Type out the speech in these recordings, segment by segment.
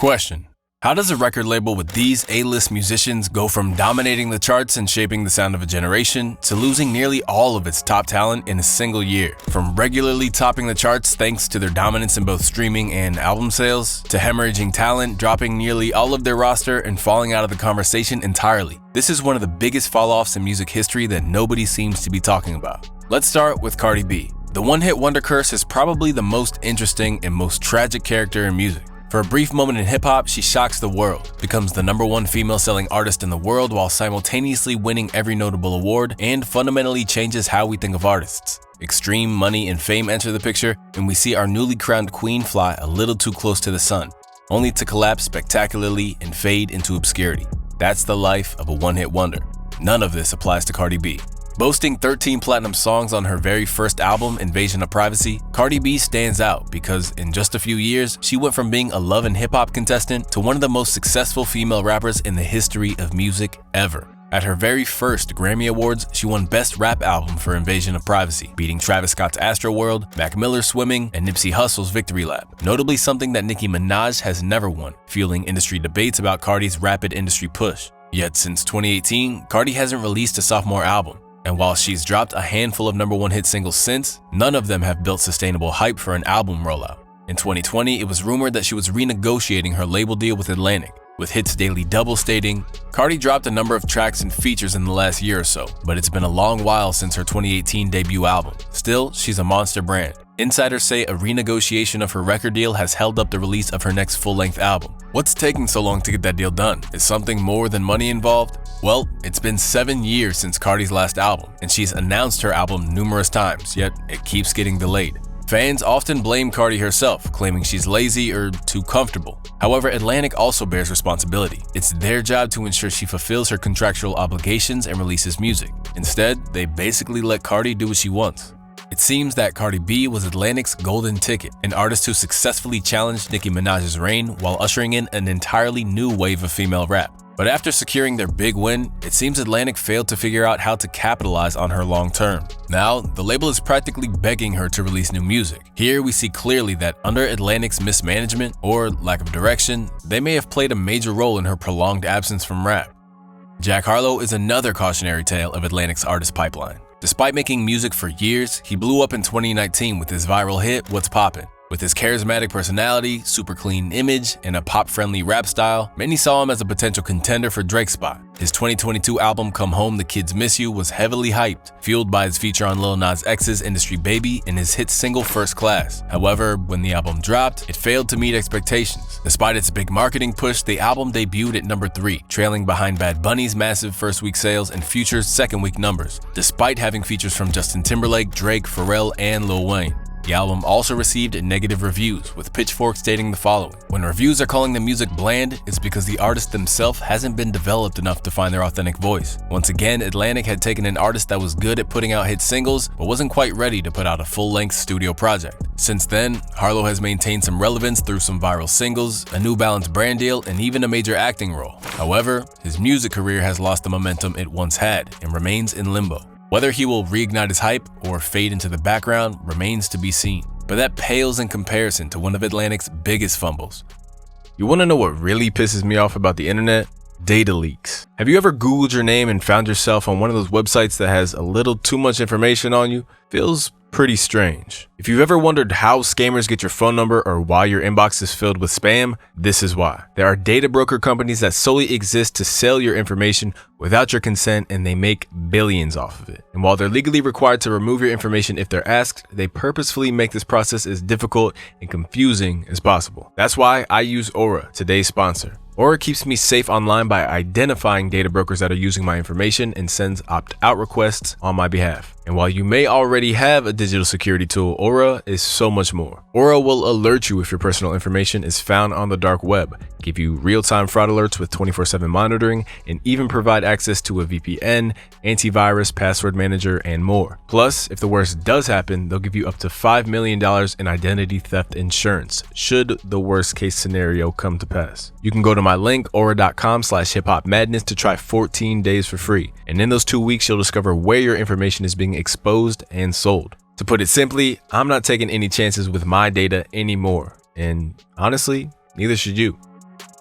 Question: how does a record label with these A-list musicians go from dominating the charts and shaping the sound of a generation to losing nearly all of its top talent in a single year? From regularly topping the charts thanks to their dominance in both streaming and album sales, to hemorrhaging talent, dropping nearly all of their roster and falling out of the conversation entirely. This is one of the biggest fall-offs in music history that nobody seems to be talking about. Let's start with Cardi B. The one-hit wonder curse is probably the most interesting and most tragic character in music. For a brief moment in hip-hop, she shocks the world, becomes the #1 female-selling artist in the world while simultaneously winning every notable award, and fundamentally changes how we think of artists. Extreme money and fame enter the picture, and we see our newly crowned queen fly a little too close to the sun, only to collapse spectacularly and fade into obscurity. That's the life of a one-hit wonder. None of this applies to Cardi B. Boasting 13 platinum songs on her very first album, Invasion of Privacy, Cardi B stands out because in just a few years, she went from being a love and hip-hop contestant to one of the most successful female rappers in the history of music ever. At her very first Grammy Awards, she won Best Rap Album for Invasion of Privacy, beating Travis Scott's Astroworld, Mac Miller's Swimming, and Nipsey Hussle's Victory Lap, notably something that Nicki Minaj has never won, fueling industry debates about Cardi's rapid industry push. Yet since 2018, Cardi hasn't released a sophomore album. And while she's dropped a handful of #1 hit singles since, none of them have built sustainable hype for an album rollout. In 2020, it was rumored that she was renegotiating her label deal with Atlantic, with Hits Daily Double stating, "Cardi dropped a number of tracks and features in the last year or so, but it's been a long while since her 2018 debut album. Still, she's a monster brand." Insiders say a renegotiation of her record deal has held up the release of her next full-length album. What's taking so long to get that deal done? Is something more than money involved? Well, it's been 7 years since Cardi's last album, and she's announced her album numerous times, yet it keeps getting delayed. Fans often blame Cardi herself, claiming she's lazy or too comfortable. However, Atlantic also bears responsibility. It's their job to ensure she fulfills her contractual obligations and releases music. Instead, they basically let Cardi do what she wants. It seems that Cardi B was Atlantic's golden ticket, an artist who successfully challenged Nicki Minaj's reign while ushering in an entirely new wave of female rap. But after securing their big win, it seems Atlantic failed to figure out how to capitalize on her long term. Now, the label is practically begging her to release new music. Here we see clearly that under Atlantic's mismanagement or lack of direction, they may have played a major role in her prolonged absence from rap. Jack Harlow is another cautionary tale of Atlantic's artist pipeline. Despite making music for years, he blew up in 2019 with his viral hit, What's Poppin'. With his charismatic personality, super clean image, and a pop-friendly rap style, many saw him as a potential contender for Drake's spot. His 2022 album, Come Home, The Kids Miss You, was heavily hyped, fueled by his feature on Lil Nas X's Industry Baby and his hit single First Class. However, when the album dropped, it failed to meet expectations. Despite its big marketing push, the album debuted at #3, trailing behind Bad Bunny's massive first-week sales and Future's second-week numbers, despite having features from Justin Timberlake, Drake, Pharrell, and Lil Wayne. The album also received negative reviews, with Pitchfork stating the following: "When reviews are calling the music bland, it's because the artist themselves hasn't been developed enough to find their authentic voice." Once again, Atlantic had taken an artist that was good at putting out hit singles, but wasn't quite ready to put out a full-length studio project. Since then, Harlow has maintained some relevance through some viral singles, a New Balance brand deal, and even a major acting role. However, his music career has lost the momentum it once had and remains in limbo. Whether he will reignite his hype or fade into the background remains to be seen, but that pales in comparison to one of Atlantic's biggest fumbles. You want to know what really pisses me off about the internet? Data leaks. Have you ever Googled your name and found yourself on one of those websites that has a little too much information on you? Feels pretty strange. If you've ever wondered how scammers get your phone number or why your inbox is filled with spam, this is why. There are data broker companies that solely exist to sell your information without your consent, and they make billions off of it. And while they're legally required to remove your information if they're asked, they purposefully make this process as difficult and confusing as possible. That's why I use Aura, today's sponsor. Aura keeps me safe online by identifying data brokers that are using my information and sends opt-out requests on my behalf. And while you may already have a digital security tool, Aura is so much more. Aura will alert you if your personal information is found on the dark web, give you real-time fraud alerts with 24/7 monitoring, and even provide access to a VPN, antivirus, password manager, and more. Plus, if the worst does happen, they'll give you up to $5 million in identity theft insurance, should the worst case scenario come to pass. You can go to my link, aura.com/HipHopMadness, to try 14 days for free. And in those 2 weeks, you'll discover where your information is being exposed and sold. To put it simply, I'm not taking any chances with my data anymore. And honestly, neither should you.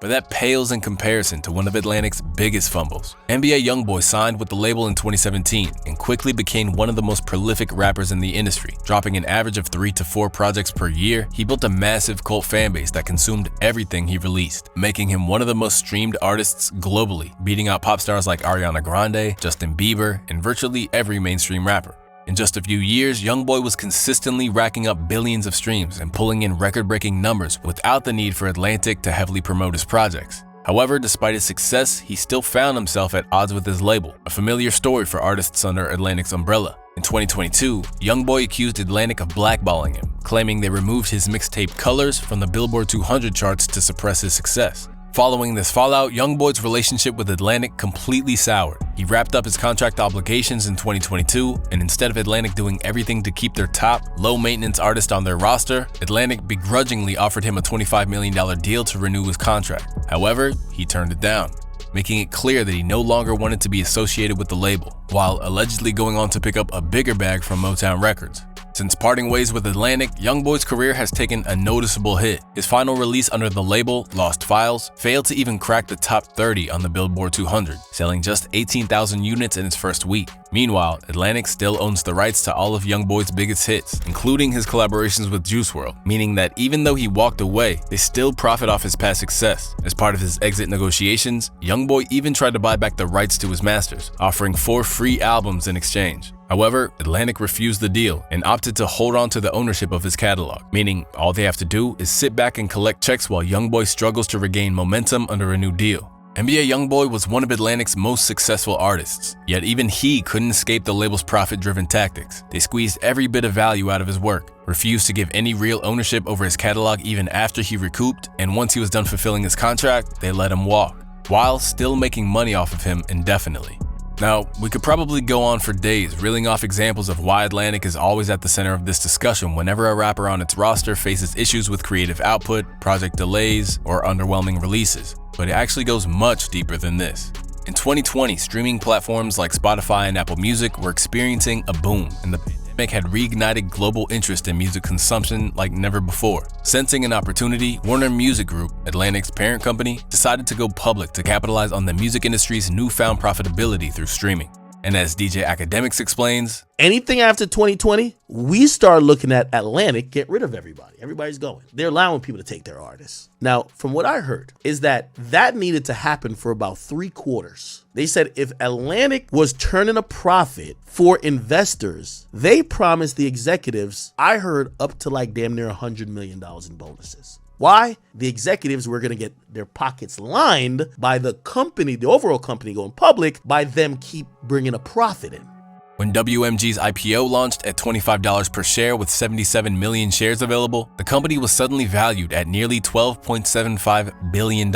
but that pales in comparison to one of Atlantic's biggest fumbles. NBA YoungBoy signed with the label in 2017 and quickly became one of the most prolific rappers in the industry. Dropping an average of 3 to 4 projects per year, he built a massive cult fanbase that consumed everything he released, making him one of the most streamed artists globally, beating out pop stars like Ariana Grande, Justin Bieber, and virtually every mainstream rapper. In just a few years, YoungBoy was consistently racking up billions of streams and pulling in record-breaking numbers without the need for Atlantic to heavily promote his projects. However, despite his success, he still found himself at odds with his label, a familiar story for artists under Atlantic's umbrella. In 2022, YoungBoy accused Atlantic of blackballing him, claiming they removed his mixtape Colors from the Billboard 200 charts to suppress his success. Following this fallout, YoungBoy's relationship with Atlantic completely soured. He wrapped up his contract obligations in 2022, and instead of Atlantic doing everything to keep their top, low-maintenance artist on their roster, Atlantic begrudgingly offered him a $25 million deal to renew his contract. However, he turned it down, making it clear that he no longer wanted to be associated with the label, while allegedly going on to pick up a bigger bag from Motown Records. Since parting ways with Atlantic, YoungBoy's career has taken a noticeable hit. His final release under the label, Lost Files, failed to even crack the top 30 on the Billboard 200, selling just 18,000 units in its first week. Meanwhile, Atlantic still owns the rights to all of YoungBoy's biggest hits, including his collaborations with Juice WRLD, meaning that even though he walked away, they still profit off his past success. As part of his exit negotiations, YoungBoy even tried to buy back the rights to his masters, offering 4 free albums in exchange. However, Atlantic refused the deal and opted to hold on to the ownership of his catalog, meaning all they have to do is sit back and collect checks while YoungBoy struggles to regain momentum under a new deal. NBA YoungBoy was one of Atlantic's most successful artists, yet even he couldn't escape the label's profit-driven tactics. They squeezed every bit of value out of his work, refused to give any real ownership over his catalog even after he recouped, and once he was done fulfilling his contract, they let him walk, while still making money off of him indefinitely. Now, we could probably go on for days reeling off examples of why Atlantic is always at the center of this discussion whenever a rapper on its roster faces issues with creative output, project delays, or underwhelming releases, but it actually goes much deeper than this. In 2020, streaming platforms like Spotify and Apple Music were experiencing a boom, and the pandemic had reignited global interest in music consumption like never before. Sensing an opportunity, Warner Music Group, Atlantic's parent company, decided to go public to capitalize on the music industry's newfound profitability through streaming. And as DJ Academics explains, anything after 2020, we start looking at Atlantic get rid of everybody. Everybody's going. They're allowing people to take their artists. Now, from what I heard, is that needed to happen for about 3 quarters. They said if Atlantic was turning a profit for investors, they promised the executives, I heard, up to like damn near $100 million in bonuses. Why? The executives were going to get their pockets lined by the company, the overall company going public, by them keep bringing a profit in. When WMG's IPO launched at $25 per share with 77 million shares available, the company was suddenly valued at nearly $12.75 billion.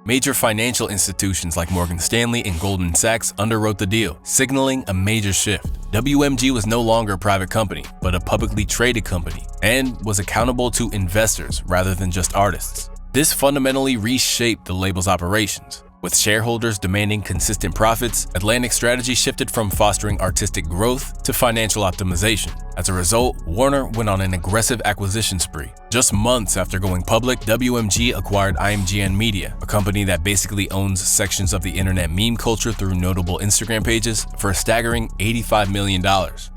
Major financial institutions like Morgan Stanley and Goldman Sachs underwrote the deal, signaling a major shift. WMG was no longer a private company, but a publicly traded company, and was accountable to investors rather than just artists. This fundamentally reshaped the label's operations. With shareholders demanding consistent profits, Atlantic's strategy shifted from fostering artistic growth to financial optimization. As a result, Warner went on an aggressive acquisition spree. Just months after going public, WMG acquired IMGN Media, a company that basically owns sections of the internet meme culture through notable Instagram pages, for a staggering $85 million.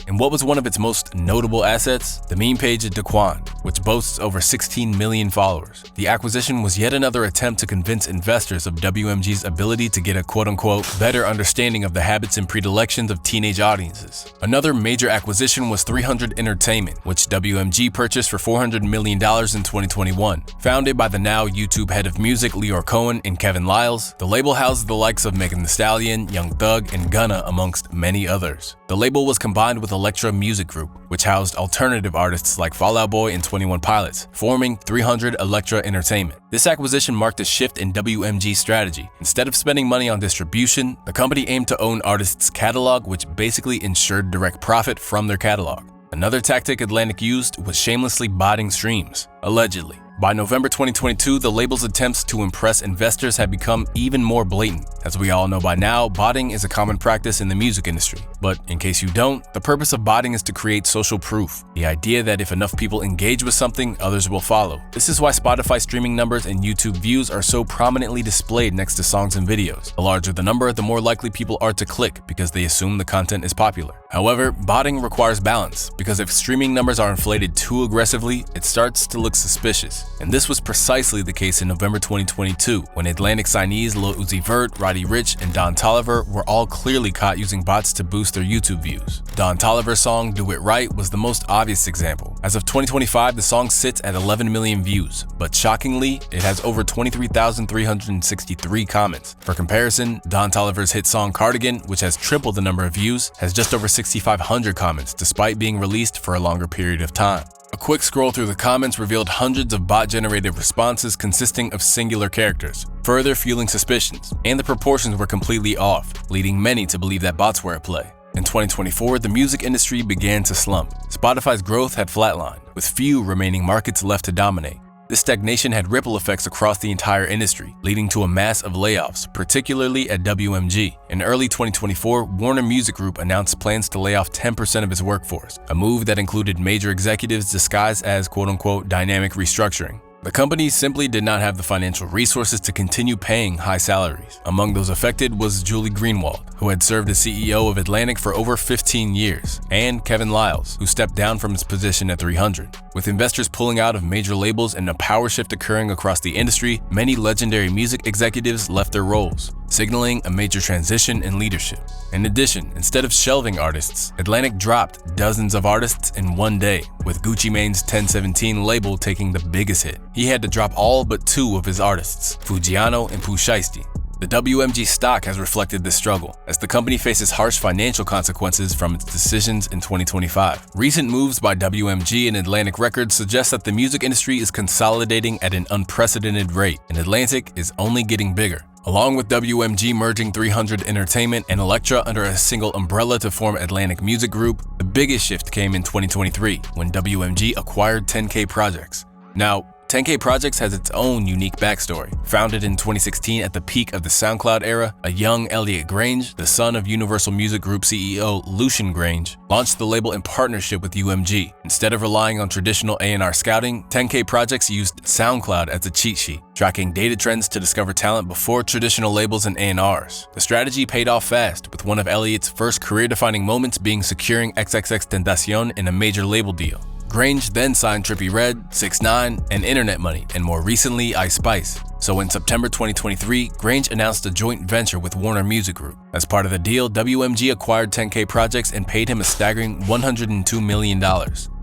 And what was one of its most notable assets? The meme page Daquan, which boasts over 16 million followers. The acquisition was yet another attempt to convince investors of WMG's ability to get a quote-unquote better understanding of the habits and predilections of teenage audiences. Another major acquisition was 300 Entertainment, which WMG purchased for $400 million in 2021. Founded by the now YouTube head of music Leor Cohen and Kevin Liles, the label houses the likes of Megan Thee Stallion, Young Thug, and Gunna, amongst many others. The label was combined with Elektra Music Group, which housed alternative artists like Fall Out Boy and 21 Pilots, forming 300 Elektra Entertainment. This acquisition marked a shift in WMG's strategy. Instead of spending money on distribution, the company aimed to own artists' catalog, which basically ensured direct profit from their catalog. Another tactic Atlantic used was shamelessly botting streams, allegedly. By November 2022, the label's attempts to impress investors had become even more blatant. As we all know by now, botting is a common practice in the music industry. But in case you don't, the purpose of botting is to create social proof. The idea that if enough people engage with something, others will follow. This is why Spotify streaming numbers and YouTube views are so prominently displayed next to songs and videos. The larger the number, the more likely people are to click because they assume the content is popular. However, botting requires balance, because if streaming numbers are inflated too aggressively, it starts to look suspicious. And this was precisely the case in November 2022, when Atlantic signees Lil Uzi Vert, Roddy Ricch, and Don Toliver were all clearly caught using bots to boost their YouTube views. Don Toliver's song Do It Right was the most obvious example. As of 2025, the song sits at 11 million views, but shockingly, it has over 23,363 comments. For comparison, Don Toliver's hit song Cardigan, which has tripled the number of views, has just over 6,500 comments, despite being released for a longer period of time. A quick scroll through the comments revealed hundreds of bot-generated responses consisting of singular characters, further fueling suspicions, and the proportions were completely off, leading many to believe that bots were at play. In 2024, the music industry began to slump. Spotify's growth had flatlined, with few remaining markets left to dominate. This stagnation had ripple effects across the entire industry, leading to a mass of layoffs, particularly at WMG. In early 2024, Warner Music Group announced plans to lay off 10% of its workforce, a move that included major executives disguised as quote-unquote dynamic restructuring. The company simply did not have the financial resources to continue paying high salaries. Among those affected was Julie Greenwald, who had served as CEO of Atlantic for over 15 years, and Kevin Liles, who stepped down from his position at 300. With investors pulling out of major labels and a power shift occurring across the industry, many legendary music executives left their roles, signaling a major transition in leadership. In addition, instead of shelving artists, Atlantic dropped dozens of artists in one day, with Gucci Mane's 1017 label taking the biggest hit. He had to drop all but two of his artists, Fujiano and Pooh Shiesty. The WMG stock has reflected this struggle, as the company faces harsh financial consequences from its decisions in 2025. Recent moves by WMG and Atlantic Records suggest that the music industry is consolidating at an unprecedented rate, and Atlantic is only getting bigger. Along with WMG merging 300 Entertainment and Elektra under a single umbrella to form Atlantic Music Group, the biggest shift came in 2023, when WMG acquired 10K Projects. Now, 10K Projects has its own unique backstory. Founded in 2016 at the peak of the SoundCloud era, a young Elliot Grange, the son of Universal Music Group CEO Lucian Grange, launched the label in partnership with UMG. Instead of relying on traditional A&R scouting, 10K Projects used SoundCloud as a cheat sheet, tracking data trends to discover talent before traditional labels and A&Rs. The strategy paid off fast, with one of Elliot's first career-defining moments being securing XXXTentacion in a major label deal. Grange then signed Trippie Redd, 6ix9ine, and Internet Money, and more recently, Ice Spice. So in September 2023, Grange announced a joint venture with Warner Music Group. As part of the deal, WMG acquired 10K Projects and paid him a staggering $102 million.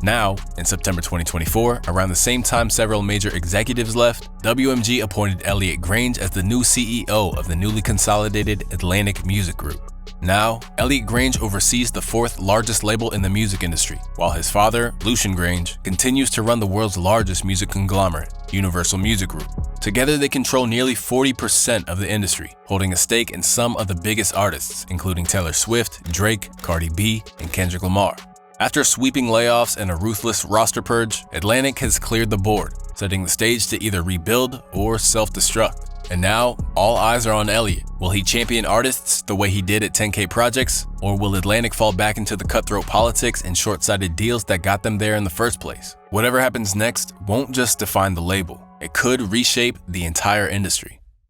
Now, in September 2024, around the same time several major executives left, WMG appointed Elliot Grange as the new CEO of the newly consolidated Atlantic Music Group. Now, Elliot Grange oversees the fourth largest label in the music industry, while his father, Lucian Grange, continues to run the world's largest music conglomerate, Universal Music Group. Together, they control nearly 40% of the industry, holding a stake in some of the biggest artists, including Taylor Swift, Drake, Cardi B, and Kendrick Lamar. After sweeping layoffs and a ruthless roster purge, Atlantic has cleared the board, setting the stage to either rebuild or self-destruct. And now, all eyes are on Elliot. Will he champion artists the way he did at 10K Projects? Or will Atlantic fall back into the cutthroat politics and short-sighted deals that got them there in the first place? Whatever happens next won't just define the label. It could reshape the entire industry.